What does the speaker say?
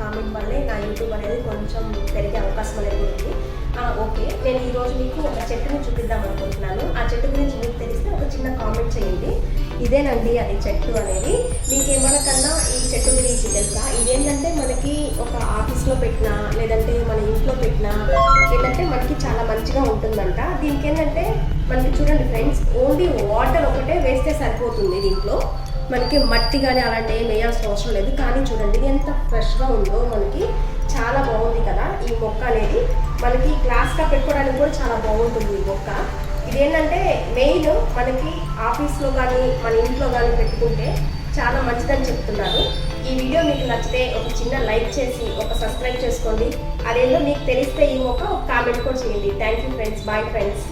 Comment వల్లే నా YouTube అనేది కొంచెం పెరిగే అవకాశం అనేది ఉంది. ఓకే, నేను ఈరోజు మీకు ఒక చెట్టుని చూపిద్దాం అనుకుంటున్నాను. ఆ చెట్టు గురించి మీకు తెలిస్తే ఒక చిన్న కామెంట్ చేయండి. ఇదేనండి అది చెట్టు అనేది. మీకేమనకన్నా ఈ చెట్టు గురించి తెలుసా? ఇదేంటంటే మనకి ఒక ఆఫీస్లో పెట్టినా లేదంటే మన ఇంట్లో పెట్టినా ఏంటంటే మనకి చాలా మంచిగా ఉంటుందంట. దీనికి ఏంటంటే మనకి చూడండి ఫ్రెండ్స్, ఓన్లీ వాటర్ ఒకటే వేస్తే సరిపోతుంది. దీంట్లో మనకి మట్టి కానీ అలాంటి ఏం వేయాల్సిన అవసరం లేదు. కానీ చూడండి ఇది ఎంత ఫ్రెష్గా ఉందో, మనకి చాలా బాగుంది కదా. ఈ మొక్క అనేది మనకి క్లాస్గా పెట్టుకోవడానికి కూడా చాలా బాగుంటుంది ఈ మొక్క. ఇదేంటంటే మెయిన్ మనకి ఆఫీస్లో కానీ మన ఇంట్లో కానీ పెట్టుకుంటే చాలా మంచిదని చెప్తున్నారు. ఈ వీడియో మీకు నచ్చితే ఒక చిన్న లైక్ చేసి ఒక సబ్స్క్రైబ్ చేసుకోండి. అదేంటో మీకు తెలిస్తే ఈ మొక్క ఒక కామెంట్ కూడా చేయండి. Thank you friends. Bye friends.